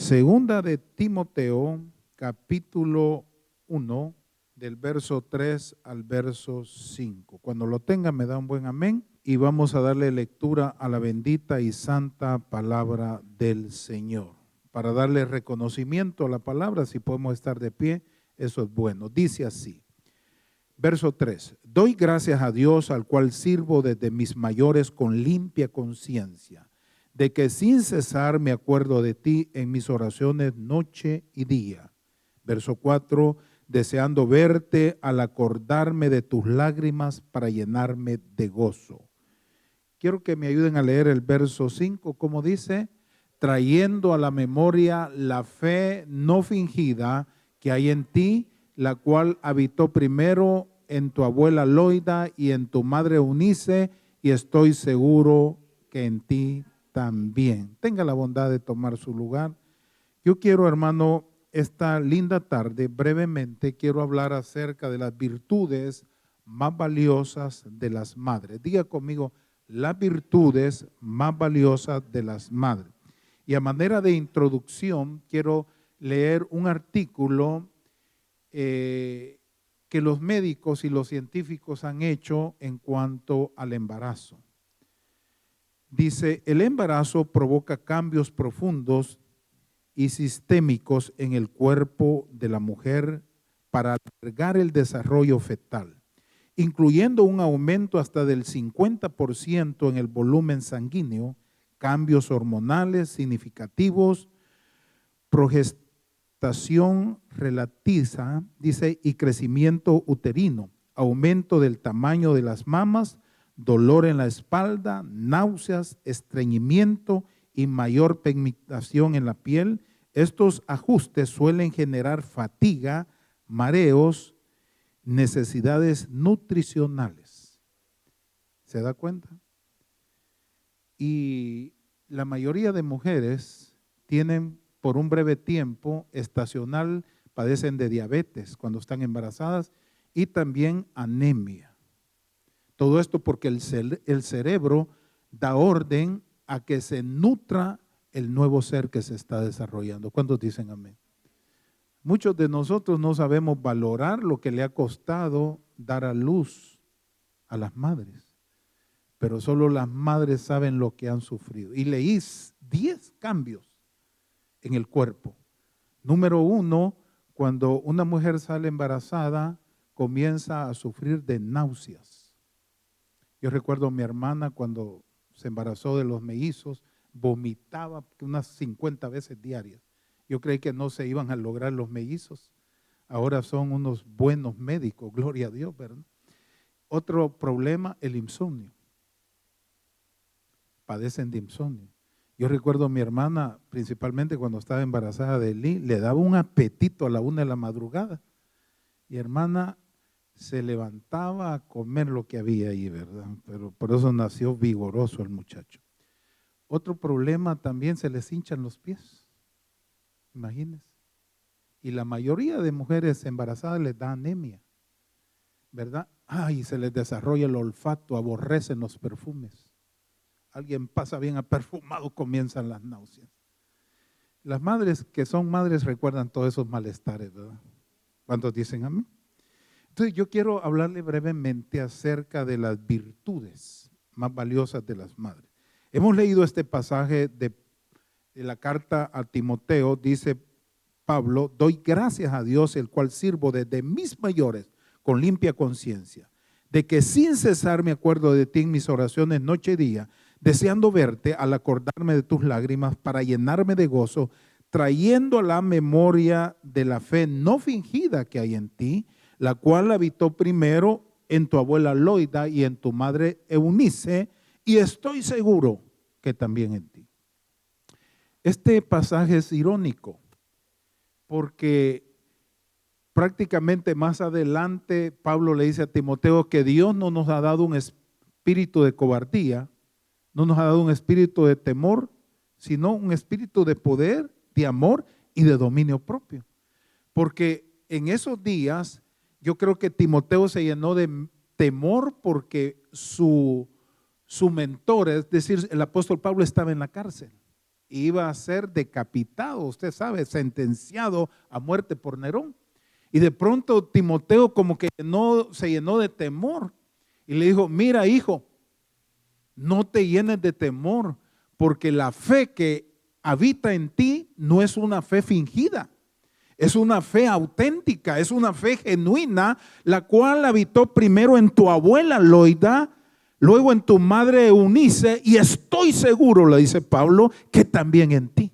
Segunda de Timoteo, capítulo 1, del verso 3 al verso 5. Cuando lo tenga me da un buen amén y vamos a darle lectura a la bendita y santa palabra del Señor. Para darle reconocimiento a la palabra, si podemos estar de pie, eso es bueno. Dice así, verso 3, doy gracias a Dios al cual sirvo desde mis mayores con limpia conciencia, de que sin cesar me acuerdo de ti en mis oraciones noche y día. Verso 4, deseando verte al acordarme de tus lágrimas para llenarme de gozo. Quiero que me ayuden a leer el verso 5, como dice, trayendo a la memoria la fe no fingida que hay en ti, la cual habitó primero en tu abuela Loida y en tu madre Eunice, y estoy seguro que en ti también. Tenga la bondad de tomar su lugar. Yo quiero, hermano, esta linda tarde, brevemente, quiero hablar acerca de las virtudes más valiosas de las madres. Diga conmigo, las virtudes más valiosas de las madres. Y a manera de introducción, quiero leer un artículo que los médicos y los científicos han hecho en cuanto al embarazo. Dice, el embarazo provoca cambios profundos y sistémicos en el cuerpo de la mujer para alargar el desarrollo fetal, incluyendo un aumento hasta del 50% en el volumen sanguíneo, cambios hormonales significativos, progestación relatiza, dice, y crecimiento uterino, aumento del tamaño de las mamas, dolor en la espalda, náuseas, estreñimiento y mayor pigmentación en la piel. Estos ajustes suelen generar fatiga, mareos, necesidades nutricionales. ¿Se da cuenta? Y la mayoría de mujeres tienen por un breve tiempo estacional, padecen de diabetes cuando están embarazadas y también anemia. Todo esto porque el cerebro da orden a que se nutra el nuevo ser que se está desarrollando. ¿Cuántos dicen amén? Muchos de nosotros no sabemos valorar lo que le ha costado dar a luz a las madres, pero solo las madres saben lo que han sufrido. Y leí 10 cambios en el cuerpo. Número 1, cuando una mujer sale embarazada, comienza a sufrir de náuseas. Yo recuerdo a mi hermana cuando se embarazó de los mellizos, vomitaba unas 50 veces diarias. Yo creí que no se iban a lograr los mellizos. Ahora son unos buenos médicos, gloria a Dios, ¿verdad? Otro problema, el insomnio. Padecen de insomnio. Yo recuerdo a mi hermana, principalmente cuando estaba embarazada de Lee, le daba un apetito a la 1 de la madrugada. Y hermana se levantaba a comer lo que había ahí, ¿verdad? Pero por eso nació vigoroso el muchacho. Otro problema también, se les hinchan los pies. Imagínense. Y la mayoría de mujeres embarazadas les da anemia, ¿verdad? Ay, se les desarrolla el olfato, aborrecen los perfumes. Alguien pasa bien perfumado, comienzan las náuseas. Las madres que son madres recuerdan todos esos malestares, ¿verdad? ¿Cuántos dicen amén? Entonces yo quiero hablarle brevemente acerca de las virtudes más valiosas de las madres. Hemos leído este pasaje de la carta a Timoteo, dice Pablo, doy gracias a Dios, el cual sirvo desde mis mayores con limpia conciencia, de que sin cesar me acuerdo de ti en mis oraciones noche y día, deseando verte al acordarme de tus lágrimas para llenarme de gozo, trayendo a la memoria de la fe no fingida que hay en ti, la cual habitó primero en tu abuela Loida y en tu madre Eunice, y estoy seguro que también en ti. Este pasaje es irónico, porque prácticamente más adelante Pablo le dice a Timoteo que Dios no nos ha dado un espíritu de cobardía, no nos ha dado un espíritu de temor, sino un espíritu de poder, de amor y de dominio propio. Porque en esos días yo creo que Timoteo se llenó de temor porque su mentor, es decir, el apóstol Pablo, estaba en la cárcel. iba a ser decapitado, usted sabe, sentenciado a muerte por Nerón. Y de pronto Timoteo como que se llenó de temor y le dijo, mira hijo, no te llenes de temor, porque la fe que habita en ti no es una fe fingida, es una fe auténtica, es una fe genuina, la cual habitó primero en tu abuela Loida, luego en tu madre Eunice, y estoy seguro, le dice Pablo, que también en ti.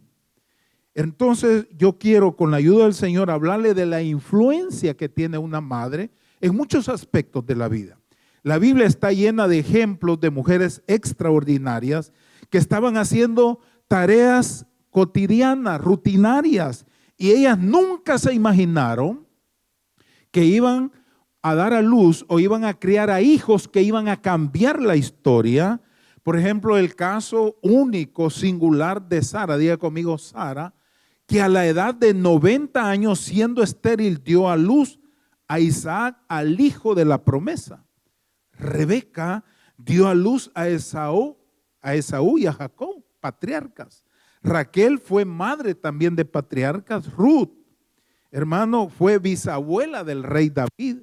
Entonces yo quiero, con la ayuda del Señor, hablarle de la influencia que tiene una madre en muchos aspectos de la vida. La Biblia está llena de ejemplos de mujeres extraordinarias que estaban haciendo tareas cotidianas, rutinarias, y ellas nunca se imaginaron que iban a dar a luz o iban a criar a hijos que iban a cambiar la historia. Por ejemplo, el caso único, singular de Sara, diga conmigo Sara, que a la edad de 90 años, siendo estéril, dio a luz a Isaac, al hijo de la promesa. Rebeca dio a luz a Esaú y a Jacob, patriarcas. Raquel fue madre también de patriarcas. Ruth, hermano, fue bisabuela del rey David.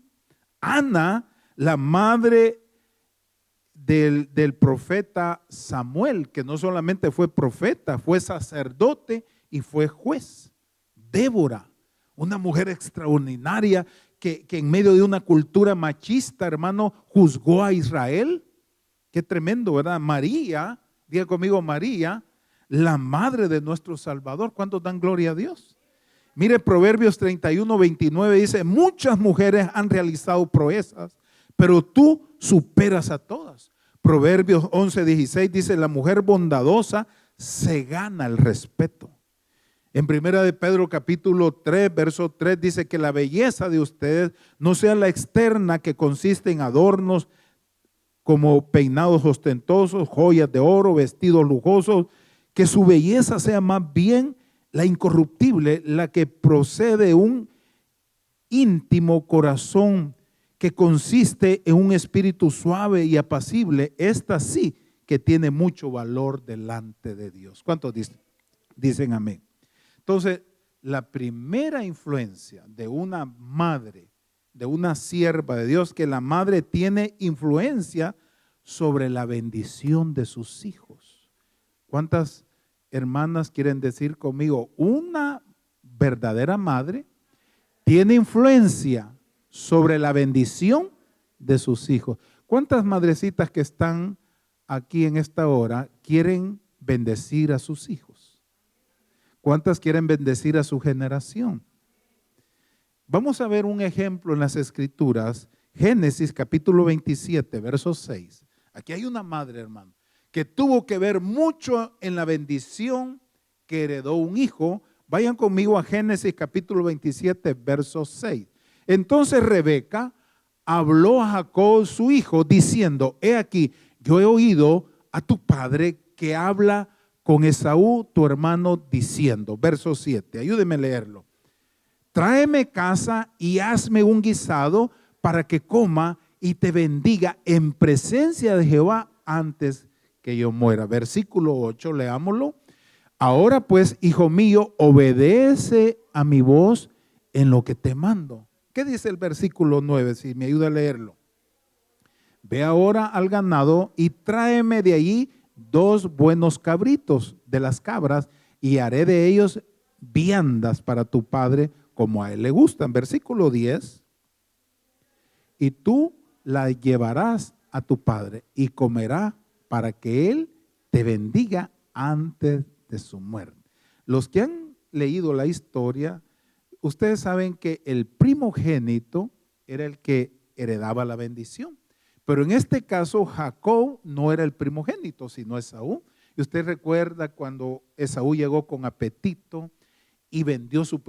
Ana, la madre del profeta Samuel, que no solamente fue profeta, fue sacerdote y fue juez. Débora, una mujer extraordinaria que en medio de una cultura machista, hermano, juzgó a Israel. Qué tremendo, ¿verdad? María, diga conmigo María, la madre de nuestro Salvador. ¿Cuántos dan gloria a Dios? Mire, Proverbios 31:29 dice, muchas mujeres han realizado proezas, pero tú superas a todas. Proverbios 11:16 dice, la mujer bondadosa se gana el respeto. En primera de Pedro capítulo 3, verso 3 dice que la belleza de ustedes no sea la externa, que consiste en adornos como peinados ostentosos, joyas de oro, vestidos lujosos, que su belleza sea más bien la incorruptible, la que procede de un íntimo corazón, que consiste en un espíritu suave y apacible. Esta sí que tiene mucho valor delante de Dios. ¿Cuántos dicen amén? Entonces, la primera influencia de una madre, de una sierva de Dios, que la madre tiene influencia sobre la bendición de sus hijos. ¿Cuántas hermanas quieren decir conmigo? Una verdadera madre tiene influencia sobre la bendición de sus hijos. ¿Cuántas madrecitas que están aquí en esta hora quieren bendecir a sus hijos? ¿Cuántas quieren bendecir a su generación? Vamos a ver un ejemplo en las Escrituras. Génesis capítulo 27, verso 6. Aquí hay una madre, hermano, que tuvo que ver mucho en la bendición que heredó un hijo. Vayan conmigo a Génesis capítulo 27, verso 6. Entonces Rebeca habló a Jacob su hijo diciendo, he aquí, yo he oído a tu padre que habla con Esaú tu hermano diciendo, verso 7, ayúdeme a leerlo. Tráeme caza y hazme un guisado para que coma y te bendiga en presencia de Jehová antes que yo muera. Versículo 8, leámoslo. Ahora pues, hijo mío, obedece a mi voz en lo que te mando. ¿Qué dice el versículo 9? Si me ayuda a leerlo. Ve ahora al ganado y tráeme de allí 2 buenos cabritos de las cabras y haré de ellos viandas para tu padre como a él le gustan. Versículo 10. Y tú la llevarás a tu padre y comerá para que él te bendiga antes de su muerte. Los que han leído la historia, ustedes saben que el primogénito era el que heredaba la bendición. Pero en este caso Jacob no era el primogénito, sino Esaú. Y usted recuerda cuando Esaú llegó con apetito y vendió su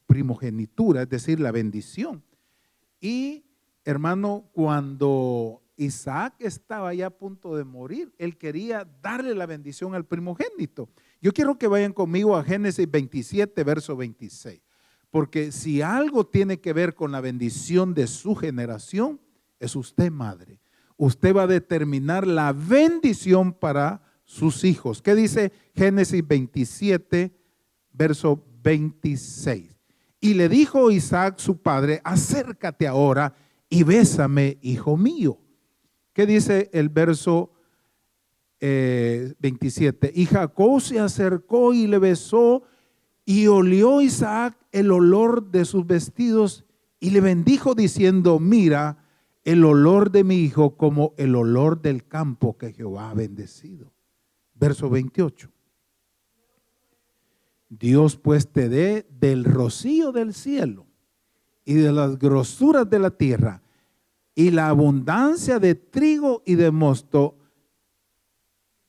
primogenitura, es decir, la bendición. Y hermano, cuando Isaac estaba ya a punto de morir, él quería darle la bendición al primogénito. Yo quiero que vayan conmigo a Génesis 27, verso 26. Porque si algo tiene que ver con la bendición de su generación, es usted, madre. Usted va a determinar la bendición para sus hijos. ¿Qué dice Génesis 27, verso 26? Y le dijo Isaac su padre, acércate ahora y bésame, hijo mío. ¿Qué dice el verso 27? Y Jacob se acercó y le besó, y olió Isaac el olor de sus vestidos y le bendijo diciendo, mira, el olor de mi hijo como el olor del campo que Jehová ha bendecido. Verso 28. Dios pues te dé del rocío del cielo y de las grosuras de la tierra y la abundancia de trigo y de mosto,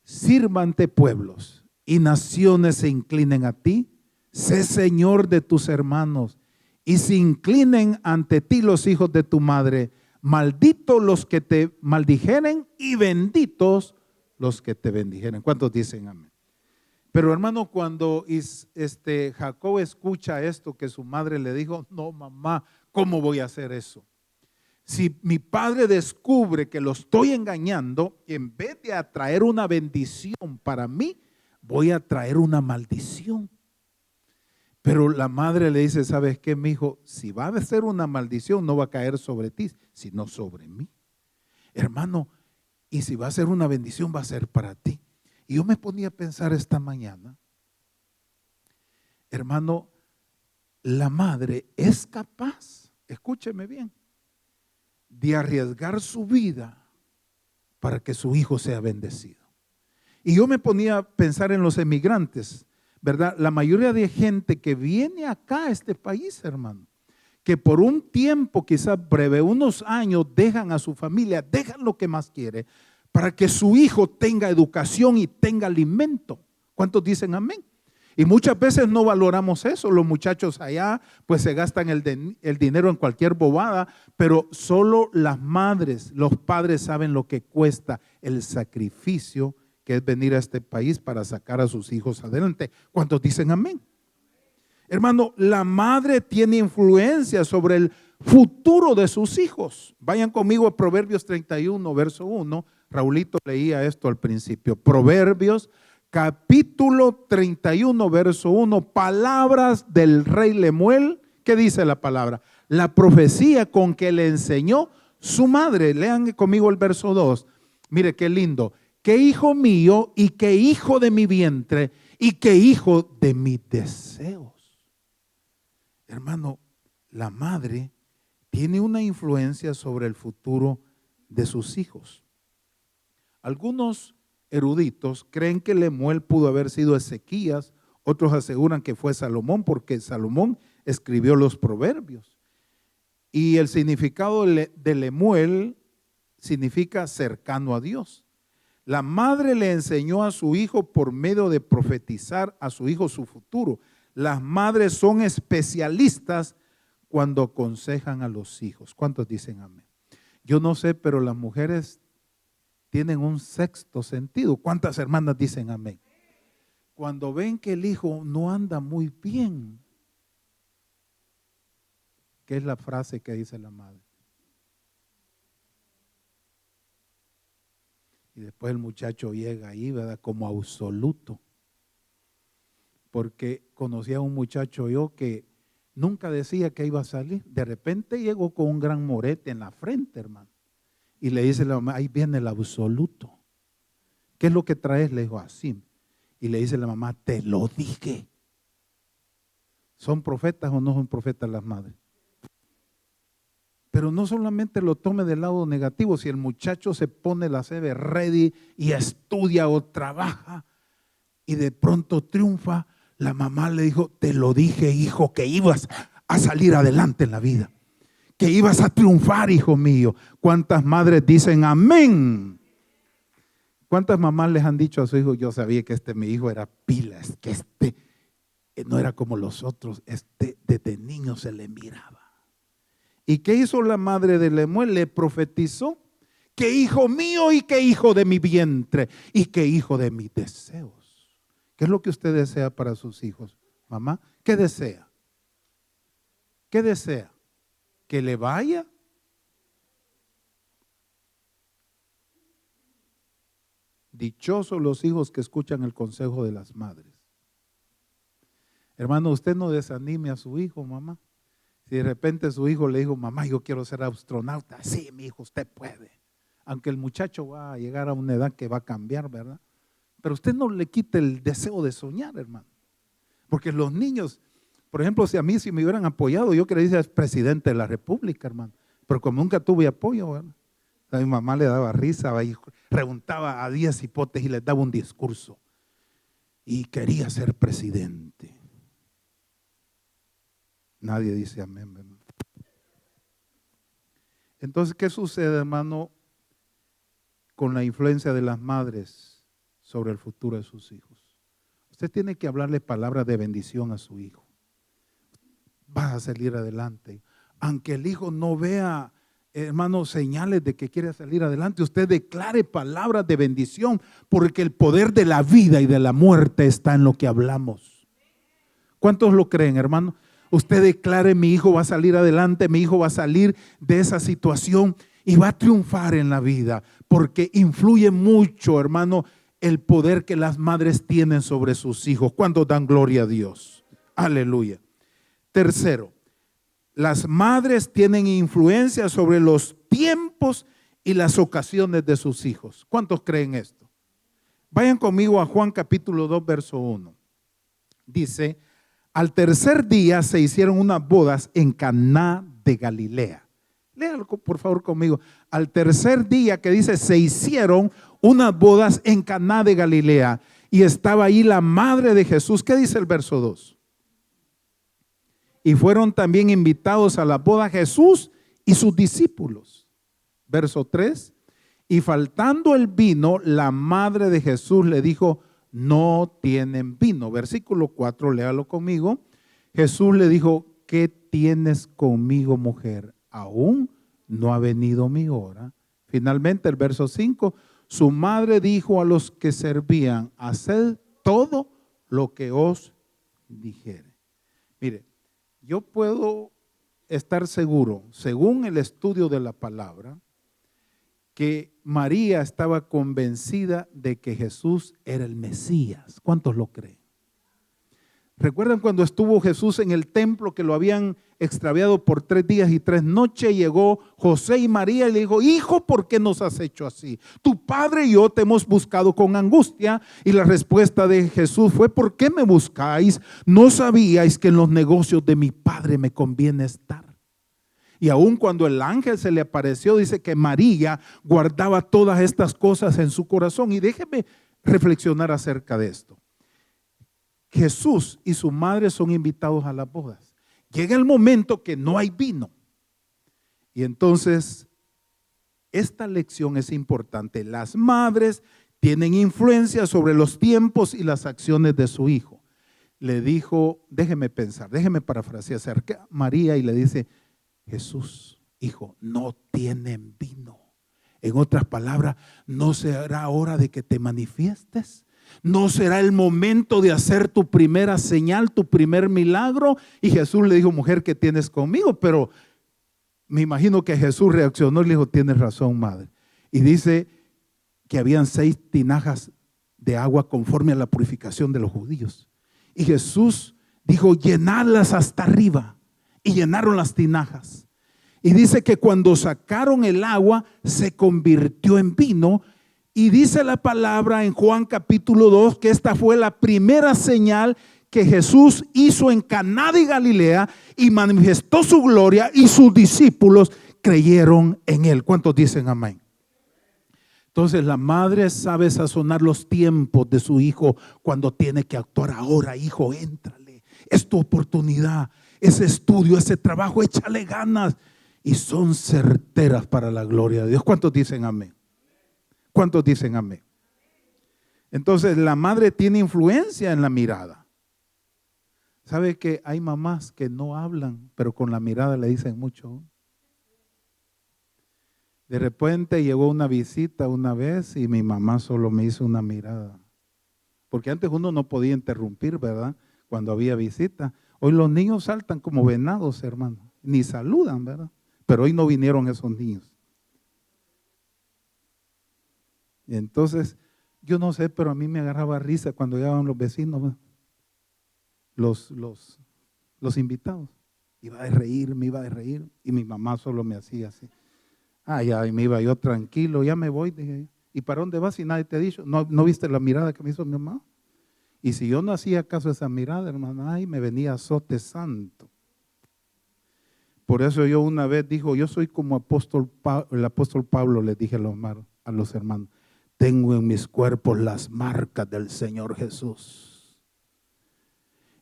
sírvante pueblos y naciones se inclinen a ti. Sé Señor de tus hermanos y se inclinen ante ti los hijos de tu madre. Malditos los que te maldijeren y benditos los que te bendijeren. ¿Cuántos dicen amén? Pero hermano, cuando Jacob escucha esto que su madre le dijo, no mamá, ¿cómo voy a hacer eso? Si mi padre descubre que lo estoy engañando, en vez de atraer una bendición para mí, voy a traer una maldición. Pero la madre le dice, ¿sabes qué, mi hijo? Si va a ser una maldición, no va a caer sobre ti, sino sobre mí. Hermano, y si va a ser una bendición, va a ser para ti. Y yo me ponía a pensar esta mañana, hermano, la madre es capaz, escúcheme bien, de arriesgar su vida para que su hijo sea bendecido. Y yo me ponía a pensar en los emigrantes, ¿verdad? La mayoría de gente que viene acá a este país, hermano, que por un tiempo quizás breve, unos años, dejan a su familia, dejan lo que más quiere, para que su hijo tenga educación y tenga alimento. ¿Cuántos dicen amén? Y muchas veces no valoramos eso. Los muchachos allá pues se gastan el dinero en cualquier bobada, pero solo las madres, los padres saben lo que cuesta el sacrificio que es venir a este país para sacar a sus hijos adelante. ¿Cuántos dicen amén? Hermano, la madre tiene influencia sobre el futuro de sus hijos. Vayan conmigo a Proverbios 31, verso 1. Raulito leía esto al principio. Proverbios capítulo 31, verso 1. Palabras del rey Lemuel. ¿Qué dice la palabra? La profecía con que le enseñó su madre. Lean conmigo el verso 2. Mire qué lindo. Qué hijo mío y qué hijo de mi vientre y qué hijo de mis deseos. Hermano, la madre tiene una influencia sobre el futuro de sus hijos. Algunos eruditos creen que Lemuel pudo haber sido Ezequías, otros aseguran que fue Salomón porque Salomón escribió los proverbios. Y el significado de Lemuel significa cercano a Dios. La madre le enseñó a su hijo por medio de profetizar a su hijo su futuro. Las madres son especialistas cuando aconsejan a los hijos. ¿Cuántos dicen amén? Yo no sé, pero las mujeres tienen un sexto sentido. ¿Cuántas hermanas dicen amén? Cuando ven que el hijo no anda muy bien, ¿qué es la frase que dice la madre? Y después el muchacho llega ahí, ¿verdad? Como absoluto. Porque conocí a un muchacho yo que nunca decía que iba a salir. De repente llegó con un gran morete en la frente, hermano. Y le dice la mamá, ahí viene el absoluto. ¿Qué es lo que traes? Le dijo, así. Y le dice la mamá, te lo dije. ¿Son profetas o no son profetas las madres? Pero no solamente lo tome del lado negativo. Si el muchacho se pone la CV ready y estudia o trabaja y de pronto triunfa, la mamá le dijo, te lo dije, hijo, que ibas a salir adelante en la vida, que ibas a triunfar, hijo mío. ¿Cuántas madres dicen amén? ¿Cuántas mamás les han dicho a su hijo, yo sabía que mi hijo era pila, es que no era como los otros, desde niño se le miraba? ¿Y qué hizo la madre de Lemuel? Le profetizó, que hijo mío y que hijo de mi vientre y que hijo de mis deseos. ¿Qué es lo que usted desea para sus hijos, mamá? ¿Qué desea? ¿Qué desea? ¿Que le vaya? Dichosos los hijos que escuchan el consejo de las madres. Hermano, usted no desanime a su hijo, mamá. Si de repente su hijo le dijo, mamá, yo quiero ser astronauta. Sí, mi hijo, usted puede. Aunque el muchacho va a llegar a una edad que va a cambiar, ¿verdad? Pero usted no le quite el deseo de soñar, hermano. Porque los niños, por ejemplo, si me hubieran apoyado, yo quería ser presidente de la República, hermano. Pero como nunca tuve apoyo, ¿verdad? A mi mamá le daba risa, y preguntaba a 10 hipotes y les daba un discurso. Y quería ser presidente. Nadie dice amén, ¿verdad? Entonces, ¿qué sucede, hermano, con la influencia de las madres sobre el futuro de sus hijos? Usted tiene que hablarle palabras de bendición a su hijo. Vas a salir adelante. Aunque el hijo no vea, hermano, señales de que quiere salir adelante, usted declare palabras de bendición, porque el poder de la vida y de la muerte está en lo que hablamos. ¿Cuántos lo creen, hermano? Usted declare, mi hijo va a salir adelante, mi hijo va a salir de esa situación y va a triunfar en la vida, porque influye mucho, hermano, el poder que las madres tienen sobre sus hijos. ¿Cuántos dan gloria a Dios? Aleluya. Tercero, las madres tienen influencia sobre los tiempos y las ocasiones de sus hijos. ¿Cuántos creen esto? Vayan conmigo a Juan capítulo 2, verso 1. Dice, al tercer día se hicieron unas bodas en Caná de Galilea. Léalo por favor conmigo. Al tercer día, que dice, se hicieron unas bodas en Caná de Galilea y estaba ahí la madre de Jesús. ¿Qué dice el verso 2? Y fueron también invitados a la boda Jesús y sus discípulos. Verso 3. Y faltando el vino, la madre de Jesús le dijo, no tienen vino. Versículo 4, léalo conmigo. Jesús le dijo, ¿qué tienes conmigo, mujer? Aún no ha venido mi hora. Finalmente el verso 5, su madre dijo a los que servían, haced todo lo que os dijere. Mire, yo puedo estar seguro, según el estudio de la palabra, que María estaba convencida de que Jesús era el Mesías. ¿Cuántos lo creen? ¿Recuerdan cuando estuvo Jesús en el templo, que lo habían extraviado por 3 días y 3 noches? Llegó José y María y le dijo, hijo, ¿por qué nos has hecho así? Tu padre y yo te hemos buscado con angustia. Y la respuesta de Jesús fue, ¿por qué me buscáis? ¿No sabíais que en los negocios de mi padre me conviene estar? Y aun cuando el ángel se le apareció, dice que María guardaba todas estas cosas en su corazón. Y déjeme reflexionar acerca de esto. Jesús y su madre son invitados a las bodas. Llega el momento que no hay vino. Y entonces, esta lección es importante. Las madres tienen influencia sobre los tiempos y las acciones de su hijo. Le dijo, déjeme pensar, déjeme parafrasear acerca María y le dice, Jesús, hijo, no tienen vino. En otras palabras, no será hora de que te manifiestes. No será el momento de hacer tu primera señal, tu primer milagro. Y Jesús le dijo, mujer, ¿qué tienes conmigo? Pero me imagino que Jesús reaccionó y le dijo, tienes razón, madre. Y dice que habían 6 tinajas de agua conforme a la purificación de los judíos. Y Jesús dijo, llenadlas hasta arriba. Y llenaron las tinajas. Y dice que cuando sacaron el agua, se convirtió en vino. Y dice la palabra en Juan capítulo 2 que esta fue la primera señal que Jesús hizo en Caná de Galilea y manifestó su gloria y sus discípulos creyeron en él. ¿Cuántos dicen amén? Entonces la madre sabe sazonar los tiempos de su hijo cuando tiene que actuar. Ahora, hijo, éntrale. Es tu oportunidad, ese estudio, ese trabajo, échale ganas. Y son certeras para la gloria de Dios. ¿Cuántos dicen amén? ¿Cuántos dicen amén? Entonces la madre tiene influencia en la mirada. ¿Sabe que hay mamás que no hablan, pero con la mirada le dicen mucho? De repente llegó una visita una vez y mi mamá solo me hizo una mirada. Porque antes uno no podía interrumpir, ¿verdad? Cuando había visita. Hoy los niños saltan como venados, hermano. Ni saludan, ¿verdad? Pero hoy no vinieron esos niños. Entonces, Yo no sé, pero a mí me agarraba risa cuando llegaban los vecinos, los invitados. Iba a reír, me iba a reír, y mi mamá solo me hacía así. Ya, y me iba yo tranquilo, ya me voy, dije. ¿Y para dónde vas si nadie te ha dicho? ¿No viste la mirada que me hizo mi mamá? Y si yo no hacía caso a esa mirada, hermano, me venía azote santo. Por eso yo una vez dijo, yo soy como el apóstol Pablo, le dije a los hermanos, tengo en mis cuerpos las marcas del Señor Jesús.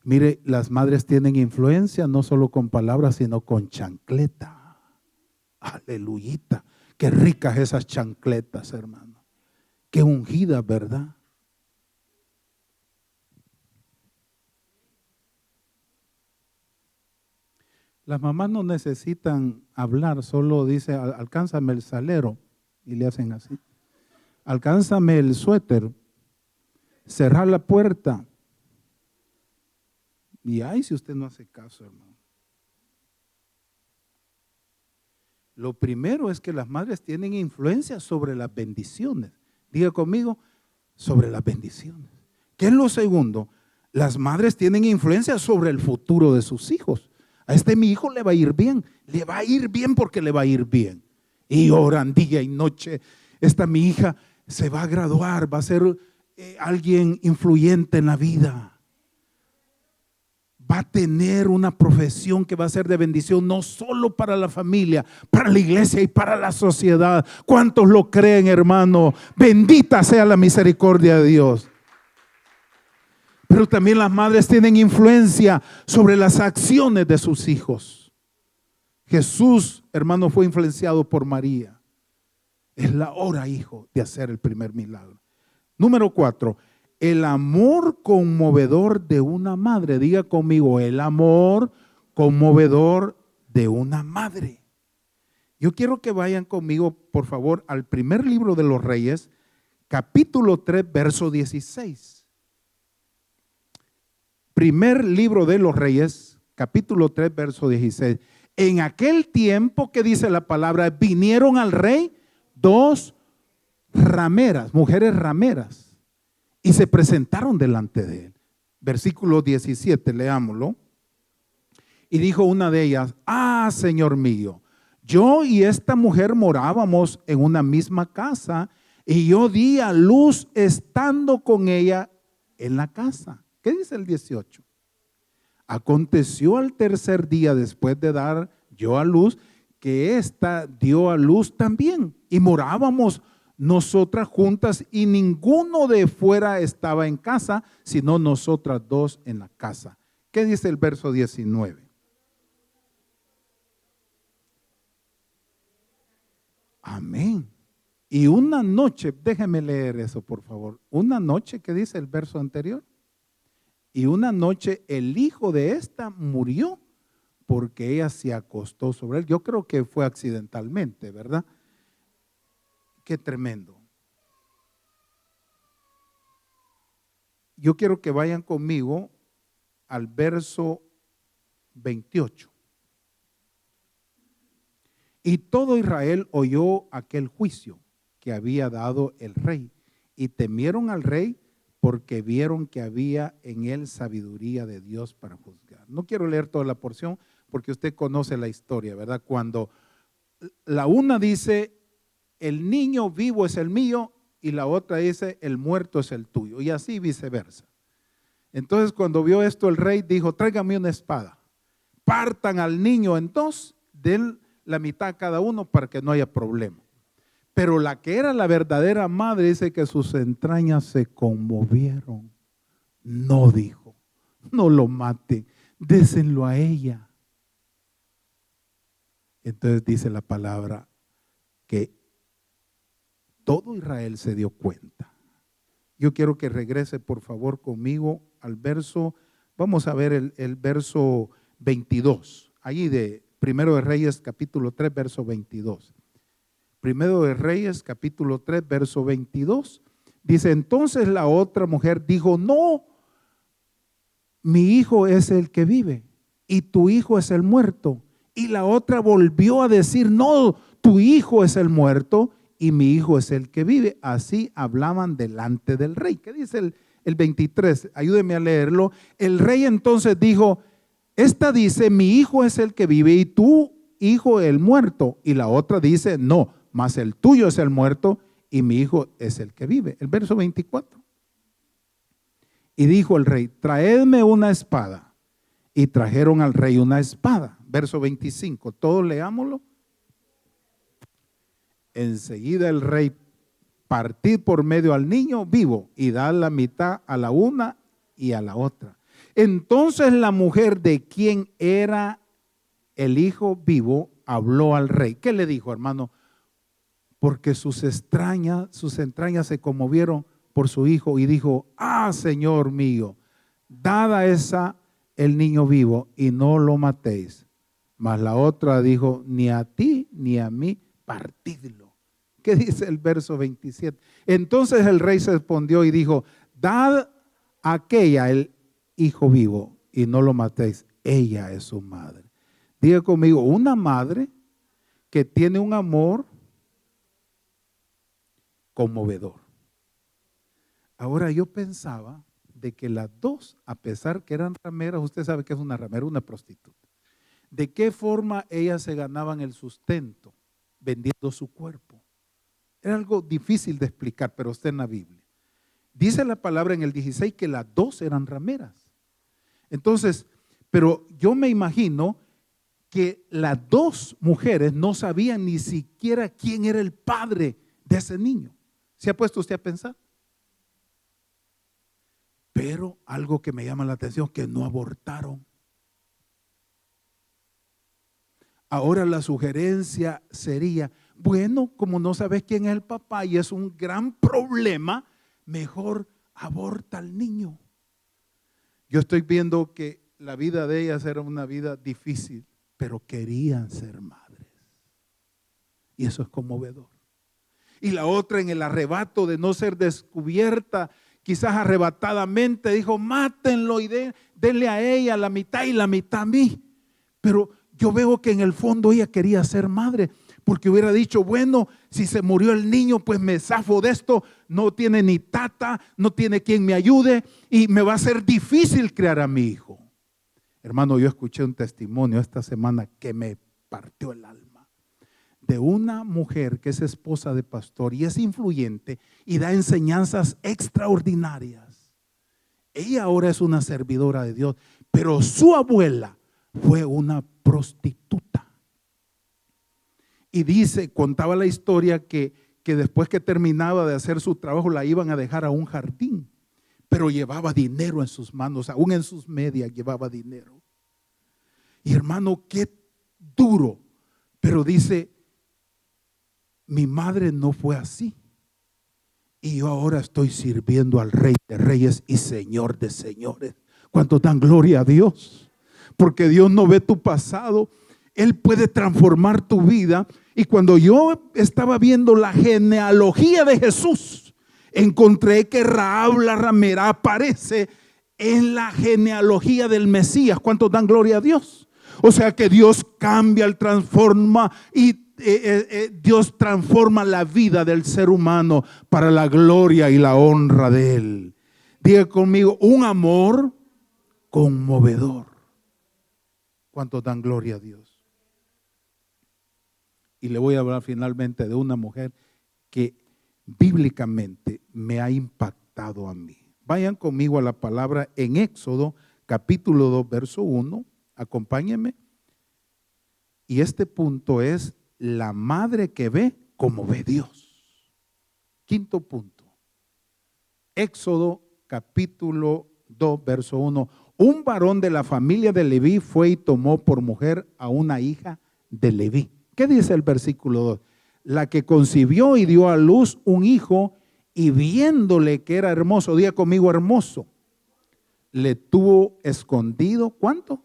Mire, las madres tienen influencia no solo con palabras, sino con chancleta. Aleluyita. Qué ricas esas chancletas, hermano. Qué ungidas, ¿verdad? Las mamás no necesitan hablar, solo dice, alcánzame el salero, y le hacen así. Alcánzame el suéter, cerrar la puerta. Y ay, si usted no hace caso, hermano. Lo primero es que las madres tienen influencia sobre las bendiciones. Diga conmigo, sobre las bendiciones. ¿Qué es lo segundo? Las madres tienen influencia sobre el futuro de sus hijos. A mi hijo le va a ir bien porque le va a ir bien. Y oran día y noche. Mi hija se va a graduar, va a ser alguien influyente en la vida. Va a tener una profesión que va a ser de bendición no solo para la familia, para la iglesia y para la sociedad. ¿Cuántos lo creen, hermano? Bendita sea la misericordia de Dios. Pero también las madres tienen influencia sobre las acciones de sus hijos. Jesús, hermano, fue influenciado por María. Es la hora, hijo, de hacer el primer milagro. Número 4. El amor conmovedor de una madre. Diga conmigo, el amor conmovedor de una madre. Yo quiero que vayan conmigo, por favor, al primer libro de los Reyes, capítulo 3, verso 16. Primer libro de los Reyes, capítulo 3, verso 16. En aquel tiempo, que dice la palabra, vinieron al rey 2 rameras, mujeres rameras, y se presentaron delante de él. Versículo 17, leámoslo. Y dijo una de ellas, Señor mío, yo y esta mujer morábamos en una misma casa, y yo di a luz estando con ella en la casa. ¿Qué dice el 18? Aconteció al tercer día después de dar yo a luz, que ésta dio a luz también, y morábamos nosotras juntas, y ninguno de fuera estaba en casa, sino nosotras dos en la casa. ¿Qué dice el verso 19? Amén. Y una noche, déjeme leer eso por favor. Una noche, ¿qué dice el verso anterior? Y una noche el hijo de esta murió porque ella se acostó sobre él. Yo creo que fue accidentalmente, ¿verdad? Qué tremendo. Yo quiero que vayan conmigo al verso 28. Y todo Israel oyó aquel juicio que había dado el rey, y temieron al rey porque vieron que había en él sabiduría de Dios para juzgar. No quiero leer toda la porción porque usted conoce la historia, ¿verdad? Cuando la una dice, el niño vivo es el mío, y la otra dice, el muerto es el tuyo, y así viceversa. Entonces cuando vio esto el rey dijo, tráigame una espada, partan al niño en dos, den la mitad a cada uno para que no haya problema. Pero la que era la verdadera madre dice que sus entrañas se conmovieron. No, dijo, no lo maten, désenlo a ella. Entonces dice la palabra que todo Israel se dio cuenta. Yo quiero que regrese por favor conmigo al verso, vamos a ver el verso 22, allí de Primero de Reyes capítulo 3 verso 22. Primero de Reyes capítulo 3 verso 22. Dice, entonces la otra mujer dijo, no, mi hijo es el que vive y tu hijo es el muerto. Y la otra volvió a decir, no, tu hijo es el muerto y mi hijo es el que vive. Así hablaban delante del rey. ¿Qué dice el 23? Ayúdeme a leerlo. El rey entonces dijo, esta dice, mi hijo es el que vive y tu hijo el muerto. Y la otra dice, no, mas el tuyo es el muerto y mi hijo es el que vive. El verso 24. Y dijo el rey, traedme una espada. Y trajeron al rey una espada. Verso 25, todos leámoslo. Enseguida el rey, partid por medio al niño vivo y dad la mitad a la una y a la otra. Entonces la mujer de quien era el hijo vivo habló al rey. ¿Qué le dijo, hermano? Porque sus entrañas se conmovieron por su hijo y dijo, Señor mío, dada esa el niño vivo y no lo matéis. Mas la otra dijo, ni a ti ni a mí, partidlo. ¿Qué dice el verso 27? Entonces el rey se respondió y dijo, dad a aquella el hijo vivo y no lo matéis. Ella es su madre. Diga conmigo, una madre que tiene un amor conmovedor. Ahora yo pensaba de que las dos, a pesar que eran rameras, usted sabe que es una ramera, una prostituta. ¿De qué forma ellas se ganaban el sustento? Vendiendo su cuerpo. Era algo difícil de explicar, pero está en la Biblia. Dice la palabra en el 16 que las dos eran rameras. Entonces, pero yo me imagino que las dos mujeres no sabían ni siquiera quién era el padre de ese niño. ¿Se ha puesto usted a pensar? Pero algo que me llama la atención, que no abortaron. Ahora la sugerencia sería, bueno, como no sabes quién es el papá y es un gran problema, mejor aborta al niño. Yo estoy viendo que la vida de ellas era una vida difícil, pero querían ser madres. Y eso es conmovedor. Y la otra, en el arrebato de no ser descubierta, quizás arrebatadamente, dijo, mátenlo y denle a ella la mitad y la mitad a mí. Pero yo veo que en el fondo ella quería ser madre, porque hubiera dicho, bueno, si se murió el niño, pues me zafo de esto, no tiene ni tata, no tiene quien me ayude y me va a ser difícil criar a mi hijo. Hermano, yo escuché un testimonio esta semana que me partió el alma, de una mujer que es esposa de pastor y es influyente y da enseñanzas extraordinarias. Ella ahora es una servidora de Dios, pero su abuela fue una prostituta. Y dice, contaba la historia que después que terminaba de hacer su trabajo la iban a dejar a un jardín, pero llevaba dinero en sus manos, aún en sus medias llevaba dinero. Y hermano, qué duro, pero dice, mi madre no fue así. Y yo ahora estoy sirviendo al Rey de Reyes y Señor de Señores. ¿Cuánto dan gloria a Dios? Porque Dios no ve tu pasado, Él puede transformar tu vida. Y cuando yo estaba viendo la genealogía de Jesús, encontré que Rahab la ramera aparece en la genealogía del Mesías. ¿Cuántos dan gloria a Dios? O sea que Dios cambia, transforma y Dios transforma la vida del ser humano para la gloria y la honra de Él. Diga conmigo, un amor conmovedor. ¿Cuántos dan gloria a Dios? Y le voy a hablar finalmente de una mujer que bíblicamente me ha impactado a mí. Vayan conmigo a la palabra en Éxodo capítulo 2 verso 1. Acompáñenme. Y este punto es la madre que ve como ve Dios. Quinto punto. Éxodo capítulo 2 verso 1. Un varón de la familia de Leví fue y tomó por mujer a una hija de Leví. ¿Qué dice el versículo 2? La que concibió y dio a luz un hijo y viéndole que era hermoso, diga conmigo hermoso, le tuvo escondido, ¿cuánto?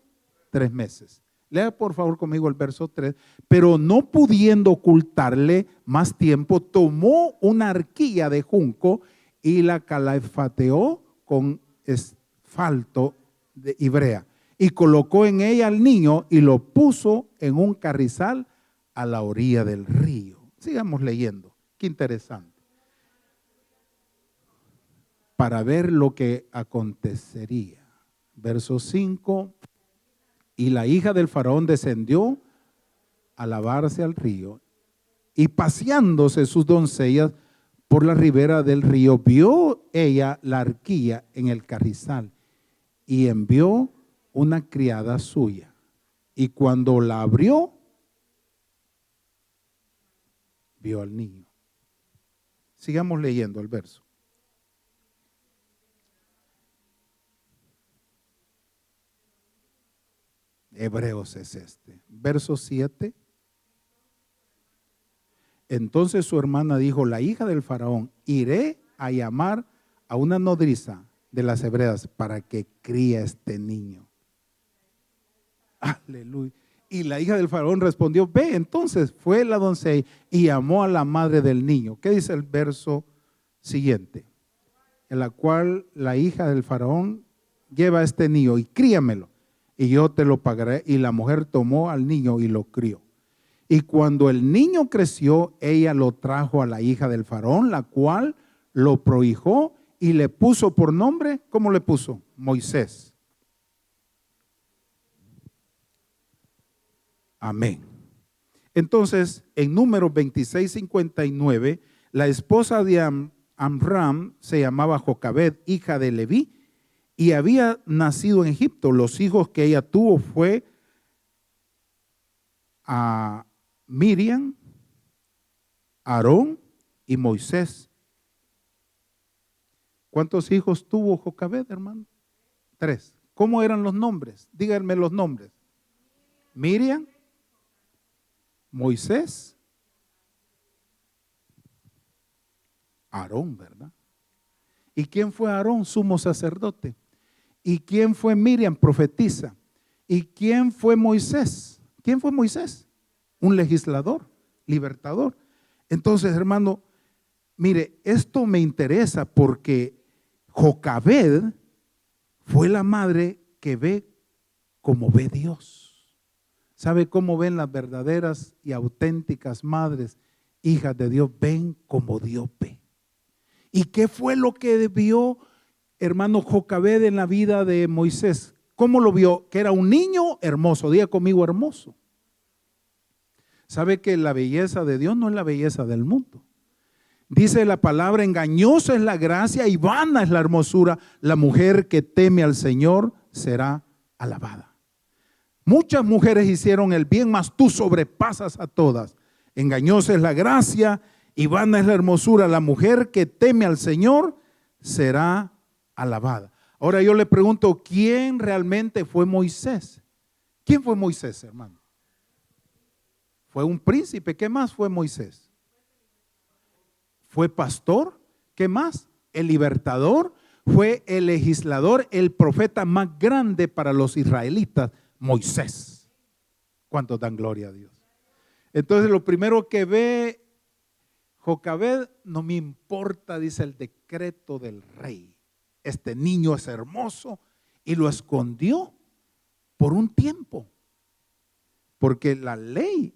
3 meses. Lea por favor conmigo el verso 3. Pero no pudiendo ocultarle más tiempo, tomó una arquilla de junco y la calafateó con asfalto de Ibrea y colocó en ella al niño y lo puso en un carrizal a la orilla del río. Sigamos leyendo. Qué interesante. Para ver lo que acontecería. Verso 5. Y la hija del faraón descendió a lavarse al río, y paseándose sus doncellas por la ribera del río, vio ella la arquilla en el carrizal, y envió una criada suya. Y cuando la abrió, vio al niño. Sigamos leyendo el verso. Hebreos es este. Verso 7. Entonces su hermana dijo, la hija del faraón, iré a llamar a una nodriza de las hebreas para que críe a este niño. Aleluya. Y la hija del faraón respondió, ve. Entonces fue la doncella y llamó a la madre del niño. ¿Qué dice el verso siguiente? En la cual la hija del faraón lleva a este niño y críamelo, y yo te lo pagaré. Y la mujer tomó al niño y lo crió. Y cuando el niño creció, ella lo trajo a la hija del faraón, la cual lo prohijó y le puso por nombre, ¿cómo le puso? Moisés. Amén. Entonces, en Números 26:59, la esposa de Amram se llamaba Jocabed, hija de Leví, y había nacido en Egipto. Los hijos que ella tuvo fue a Miriam, Aarón y Moisés. ¿Cuántos hijos tuvo Jocabed, hermano? 3. ¿Cómo eran los nombres? Díganme los nombres. Miriam, Moisés, Aarón, ¿verdad? ¿Y quién fue Aarón? Sumo sacerdote. ¿Y quién fue Miriam? Profetisa. ¿Y quién fue Moisés? ¿Quién fue Moisés? Un legislador, libertador. Entonces, hermano, mire, esto me interesa porque Jocabed fue la madre que ve como ve Dios. ¿Sabe cómo ven las verdaderas y auténticas madres, hijas de Dios? Ven como Dios ve. ¿Y qué fue lo que vio, hermano, Jocabed en la vida de Moisés? ¿Cómo lo vio? Que era un niño hermoso. Diga conmigo, hermoso. ¿Sabe que la belleza de Dios no es la belleza del mundo? Dice la palabra, engañosa es la gracia y vana es la hermosura. La mujer que teme al Señor será alabada. Muchas mujeres hicieron el bien, mas tú sobrepasas a todas. Engañosa es la gracia y vana es la hermosura. La mujer que teme al Señor será alabada. Ahora yo le pregunto, ¿quién realmente fue Moisés? ¿Quién fue Moisés, hermano? Fue un príncipe. ¿Qué más fue Moisés? Fue pastor. ¿Qué más? El libertador. Fue el legislador, el profeta más grande para los israelitas, Moisés. ¿Cuántos dan gloria a Dios? Entonces lo primero que ve Jocabed, no me importa, dice el decreto del rey. Este niño es hermoso, y lo escondió por un tiempo. Porque la ley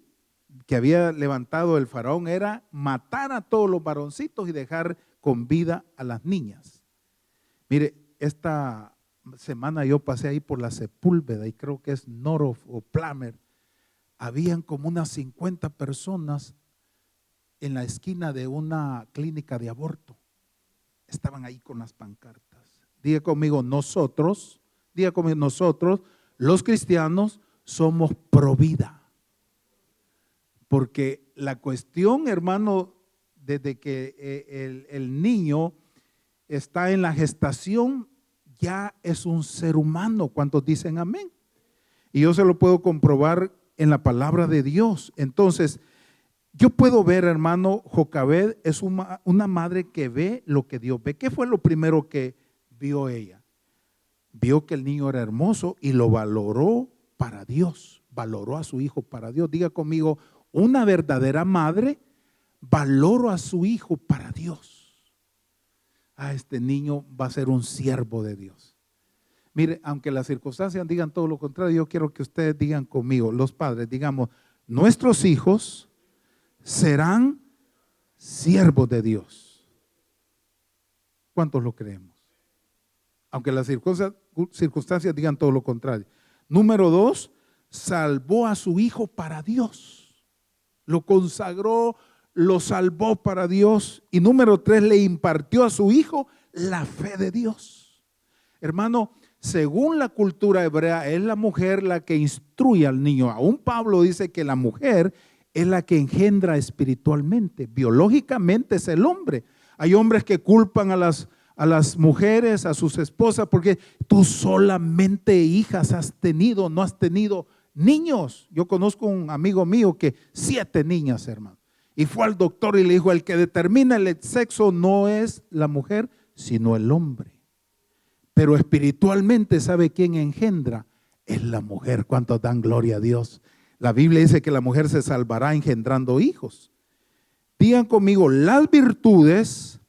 que había levantado el faraón era matar a todos los varoncitos y dejar con vida a las niñas. Mire, esta semana yo pasé ahí por la Sepúlveda y creo que es Norof o Plamer. Habían como unas 50 personas en la esquina de una clínica de aborto. Estaban ahí con las pancartas. Diga conmigo, nosotros, los cristianos, somos pro vida. Porque la cuestión, hermano, desde que el niño está en la gestación, ya es un ser humano. ¿Cuántos dicen amén? Y yo se lo puedo comprobar en la palabra de Dios. Entonces, yo puedo ver, hermano, Jocabed es una madre que ve lo que Dios ve. ¿Qué fue lo primero que vio ella? Vio que el niño era hermoso y lo valoró para Dios. Valoró a su hijo para Dios. Diga conmigo, una verdadera madre valoró a su hijo para Dios. Este niño va a ser un siervo de Dios. Mire, aunque las circunstancias digan todo lo contrario, yo quiero que ustedes digan conmigo, los padres, digamos, nuestros hijos serán siervos de Dios. ¿Cuántos lo creemos? Aunque las circunstancias digan todo lo contrario. Número 2, salvó a su hijo para Dios. Lo consagró, lo salvó para Dios. Y número 3, le impartió a su hijo la fe de Dios. Hermano, según la cultura hebrea, es la mujer la que instruye al niño. Aún Pablo dice que la mujer es la que engendra espiritualmente. Biológicamente es el hombre. Hay hombres que culpan a las mujeres, a sus esposas, porque tú solamente hijas has tenido, no has tenido niños. Yo conozco un amigo mío que 7 niñas, hermano. Y fue al doctor y le dijo, el que determina el sexo no es la mujer, sino el hombre. Pero espiritualmente, ¿sabe quién engendra? Es la mujer. ¿Cuántos dan gloria a Dios? La Biblia dice que la mujer se salvará engendrando hijos. Digan conmigo, las virtudes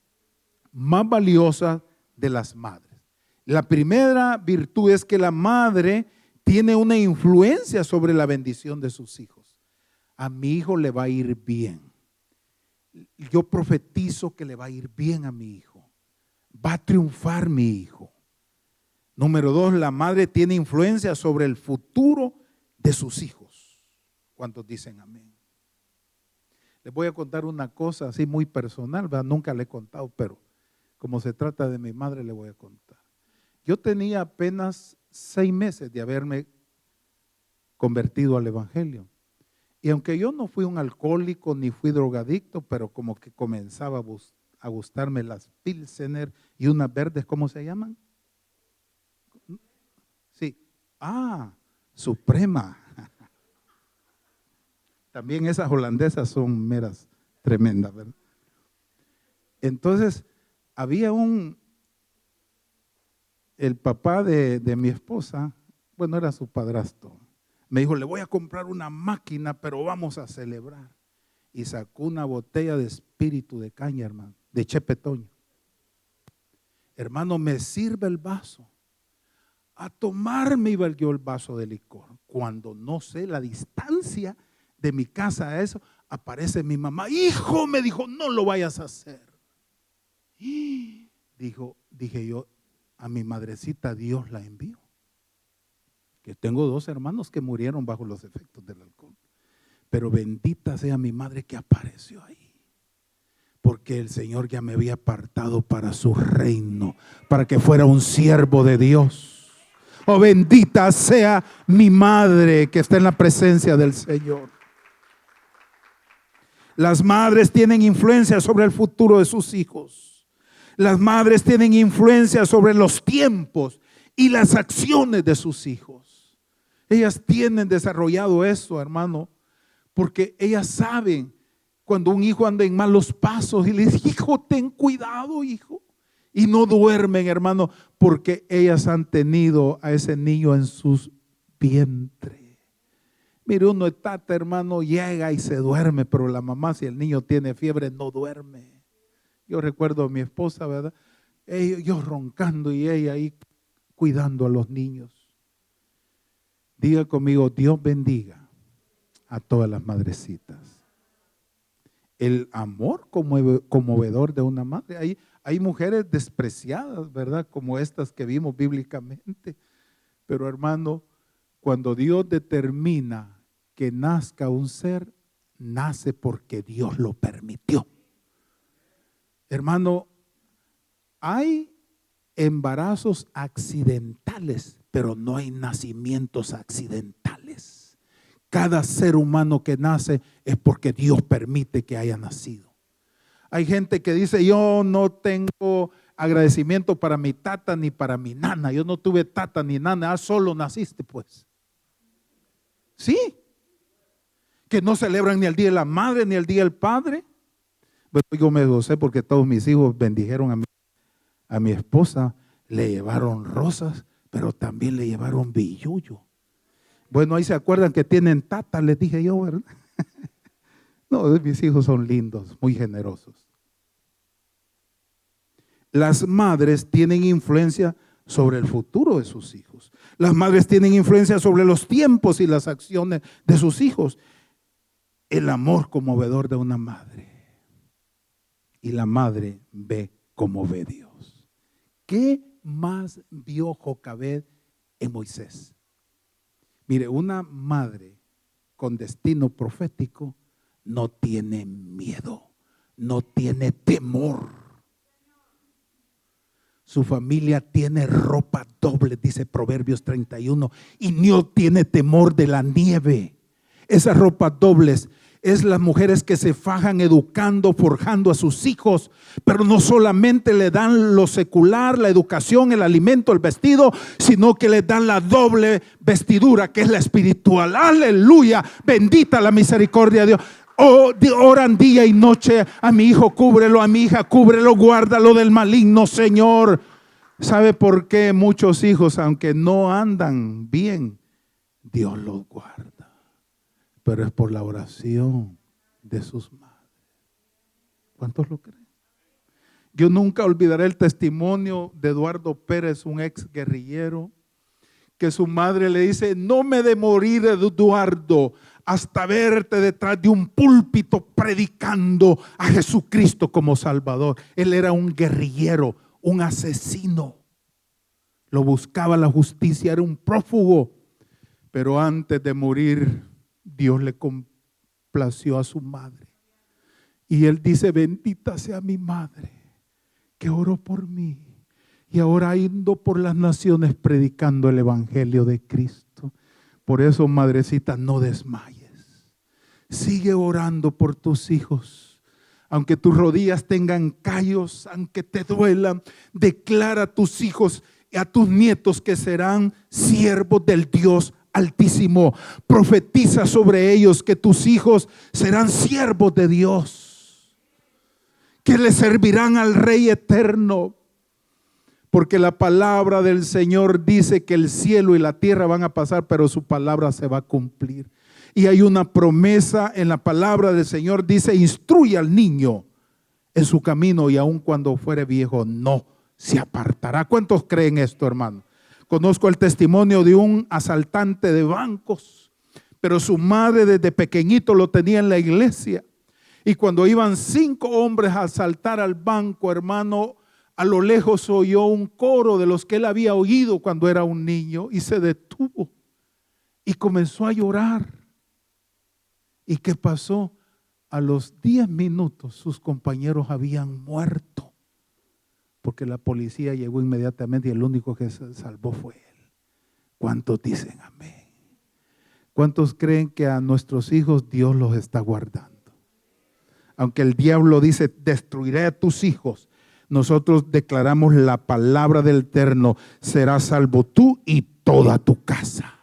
más valiosas de las madres. La primera virtud es que la madre tiene una influencia sobre la bendición de sus hijos. A mi hijo le va a ir bien. Yo profetizo que le va a ir bien a mi hijo. Va a triunfar mi hijo. Número 2, la madre tiene influencia sobre el futuro de sus hijos. ¿Cuántos dicen amén? Les voy a contar una cosa así muy personal, ¿verdad? Nunca le he contado, pero como se trata de mi madre, le voy a contar. Yo tenía apenas 6 meses de haberme convertido al evangelio. Y aunque yo no fui un alcohólico ni fui drogadicto, pero como que comenzaba a gustarme las Pilsener y unas verdes, ¿cómo se llaman? Sí. Suprema. También esas holandesas son meras tremendas, ¿verdad? Entonces, había el papá de mi esposa, bueno, era su padrastro, me dijo, le voy a comprar una máquina, pero vamos a celebrar. Y sacó una botella de espíritu de caña, hermano, de Chepe Toño. Hermano, me sirve el vaso. A tomarme iba yo el vaso de licor. Cuando no sé la distancia de mi casa a eso, aparece mi mamá. Hijo, me dijo, no lo vayas a hacer. Y dije yo, a mi madrecita Dios la envió. Que tengo 2 hermanos que murieron bajo los efectos del alcohol. Pero bendita sea mi madre que apareció ahí. Porque el Señor ya me había apartado para su reino, para que fuera un siervo de Dios. Oh, bendita sea mi madre que está en la presencia del Señor. Las madres tienen influencia sobre el futuro de sus hijos. Las madres tienen influencia sobre los tiempos y las acciones de sus hijos. Ellas tienen desarrollado eso, hermano, porque ellas saben cuando un hijo anda en malos pasos y le dice, hijo, ten cuidado, hijo. Y no duermen, hermano, porque ellas han tenido a ese niño en sus vientres. Mire, uno está, hermano, llega y se duerme, pero la mamá, si el niño tiene fiebre, no duerme. Yo recuerdo a mi esposa, ¿verdad? Yo roncando y ella ahí cuidando a los niños. Diga conmigo, Dios bendiga a todas las madrecitas. El amor conmovedor de una madre. Hay mujeres despreciadas, ¿verdad? Como estas que vimos bíblicamente. Pero hermano, cuando Dios determina que nazca un ser, nace porque Dios lo permitió. Hermano, hay embarazos accidentales, pero no hay nacimientos accidentales. Cada ser humano que nace es porque Dios permite que haya nacido. Hay gente que dice, yo no tengo agradecimiento para mi tata ni para mi nana. Yo no tuve tata ni nana, solo naciste pues. Sí. Que no celebran ni el Día de la Madre ni el Día del Padre. Bueno, yo me gocé porque todos mis hijos bendijeron a mi esposa. Le llevaron rosas, pero también le llevaron billullo. Bueno, ahí se acuerdan que tienen tata, les dije yo, ¿verdad? No, mis hijos son lindos, muy generosos. Las madres tienen influencia sobre el futuro de sus hijos. Las madres tienen influencia sobre los tiempos y las acciones de sus hijos. El amor conmovedor de una madre. y la madre ve como ve Dios. ¿Qué más vio Jocabed en Moisés? Mire, una madre con destino profético no tiene miedo, no tiene temor. Su familia tiene ropa doble, dice Proverbios 31, y no tiene temor de la nieve. Esas ropas dobles es las mujeres que se fajan educando, forjando a sus hijos, pero no solamente le dan lo secular, la educación, el alimento, el vestido, sino que le dan la doble vestidura, que es la espiritual. Aleluya, bendita la misericordia de Dios. Oran día y noche: a mi hijo cúbrelo, a mi hija cúbrelo, guárdalo del maligno, Señor. ¿Sabe por qué muchos hijos, aunque no andan bien, Dios los guarda? Pero es por la oración de sus madres. ¿Cuántos lo creen? Yo nunca olvidaré el testimonio de Eduardo Pérez, un ex guerrillero, que su madre le dice: no me de morir, Eduardo, hasta verte detrás de un púlpito predicando a Jesucristo como Salvador. Él era un guerrillero, un asesino. Lo buscaba la justicia, era un prófugo. Pero antes de morir, Dios le complació a su madre. Y él dice: bendita sea mi madre, que oró por mí. Y ahora ando por las naciones predicando el evangelio de Cristo. Por eso, madrecita, no desmayes. Sigue orando por tus hijos. Aunque tus rodillas tengan callos, aunque te duelan, declara a tus hijos y a tus nietos que serán siervos del Dios Altísimo. Profetiza sobre ellos que tus hijos serán siervos de Dios, que le servirán al Rey eterno. Porque la palabra del Señor dice que el cielo y la tierra van a pasar, pero su palabra se va a cumplir. Y hay una promesa en la palabra del Señor, dice: instruye al niño en su camino, y aun cuando fuere viejo no se apartará. ¿Cuántos creen esto, hermano? Conozco el testimonio de un asaltante de bancos, pero su madre desde pequeñito lo tenía en la iglesia. Y cuando iban 5 hombres a asaltar al banco, hermano, a lo lejos oyó un coro de los que él había oído cuando era un niño, y se detuvo y comenzó a llorar. ¿Y qué pasó? A los 10 minutos sus compañeros habían muerto, porque la policía llegó inmediatamente y el único que se salvó fue él. ¿Cuántos dicen amén? ¿Cuántos creen que a nuestros hijos Dios los está guardando? Aunque el diablo dice: destruiré a tus hijos, nosotros declaramos la palabra del Eterno: serás salvo tú y toda tu casa.